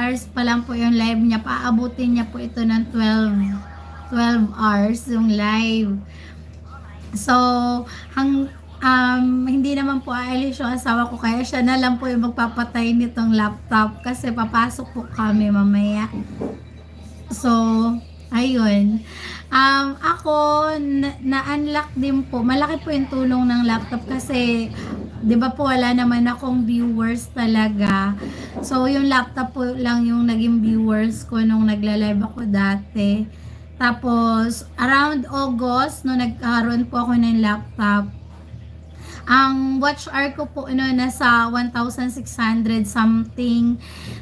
hours pa lang po yung live niya. Paabutin niya po ito ng 12 hours yung live. So, hindi naman po aalis yung asawa ko, kaya siya na lang po yung magpapatay nitong laptop kasi papasok po kami mamaya. So, ayun. Ako, na-unlock din po. Malaki po yung tulong ng laptop kasi, di ba po, wala naman akong viewers talaga. So, yung laptop po lang yung naging viewers ko nung nagla-live ako dati. Tapos, around August, no, nagkaroon po ako ng laptop. Ang watch hour ko po, nasa 1,600 something.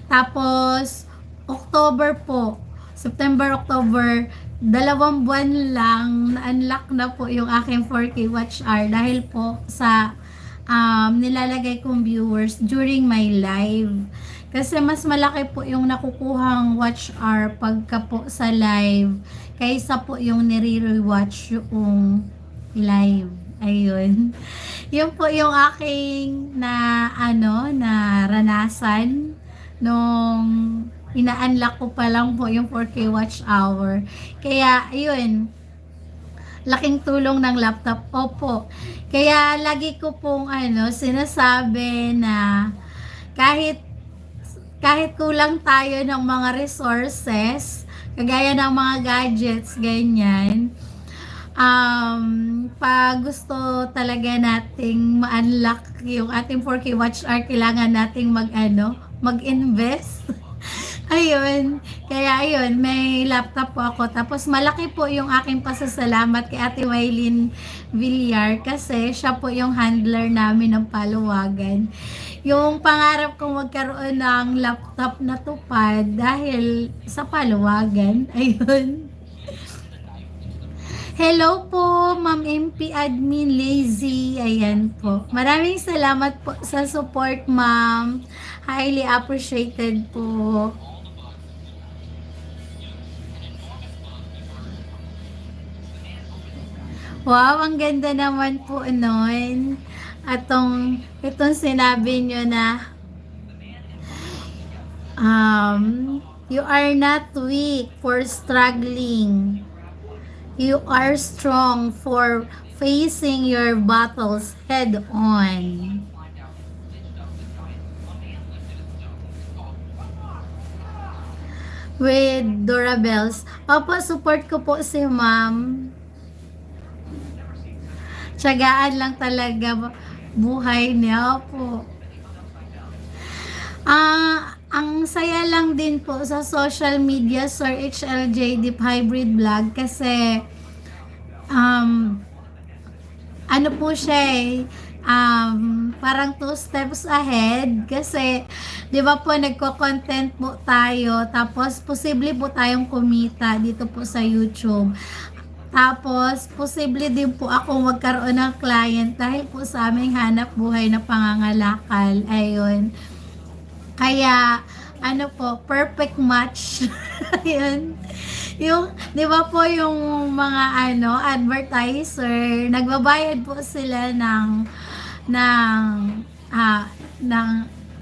Tapos, October po, September, October, 2 buwan lang, na-unlock na po yung aking 4K watch hour dahil po sa nilalagay kong viewers during my live. Kasi mas malaki po yung nakukuhang watch hour pagka po sa live kaysa po yung nire-rewatch yung live. Ayun. Yun po yung aking naranasan nung ina-unlock ko pa lang po yung 4K watch hour. Kaya, ayun, laking tulong ng laptop. Opo. Kaya, lagi ko pong sinasabi na kahit kulang tayo ng mga resources, kagaya ng mga gadgets, ganyan, pag gusto talaga nating ma-unlock yung ating 4K watch hour, kailangan nating mag-invest. Ayun. Kaya ayun, may laptop po ako. Tapos malaki po yung aking pasasalamat kay Ate Wailin Villar kasi siya po yung handler namin ng Paluwagan. Yung pangarap kong magkaroon ng laptop na tupad dahil sa Paluwagan. Ayun. Hello po, Ma'am MP Admin Lazy. Ayan po. Maraming salamat po sa support, Ma'am. Highly appreciated po. Wow, ang ganda naman po nun. Itong sinabi nyo na you are not weak for struggling. You are strong for facing your battles head on. With Durabels. Opo, support ko po si Ma'am. Tiyagaan lang talaga buhay niya po. Ang saya lang din po sa social media, Sir HLJ Deep Hybrid Vlog, kasi po siya parang 2 steps ahead kasi 'di ba po nagko-content po tayo, tapos posible po tayong kumita dito po sa YouTube. Tapos, posible din po ako magkaroon ng client dahil po sa aming hanap buhay na pangangalakal. Ayun. Kaya, perfect match. Ayun. Yung, di ba po yung mga advertiser, nagbabayad po sila ng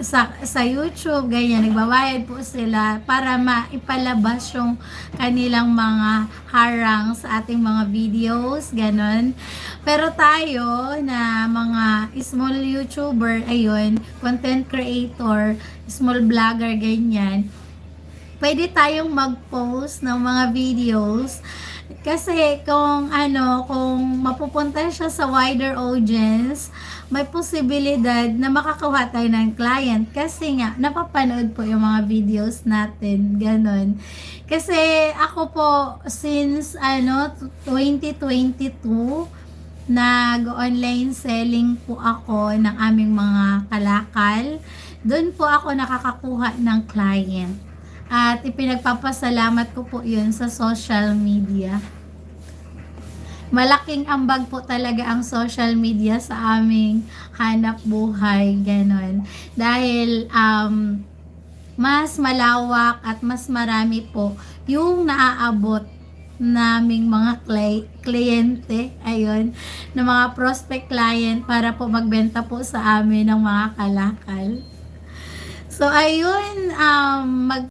sa YouTube, ganyan, nagbabayad po sila para maipalabas yung kanilang mga harang sa ating mga videos, ganon. Pero tayo na mga small YouTuber, ayun, content creator, small vlogger, ganyan, pwede tayong mag-post ng mga videos kasi kung mapupunta siya sa wider audience, may posibilidad na makakuha tayo ng client kasi nga napapanood po yung mga videos natin, ganon. Kasi ako po since 2022 nag-online selling po ako ng aming mga kalakal. Doon po ako nakakakuha ng client. At ipinagpapasalamat ko po yun sa social media. Malaking ambag po talaga ang social media sa aming hanap buhay, ganon. Dahil mas malawak at mas marami po yung naaabot naming mga kliyente, ayun, na mga prospect client para po magbenta po sa amin ng mga kalakal. So, ayun,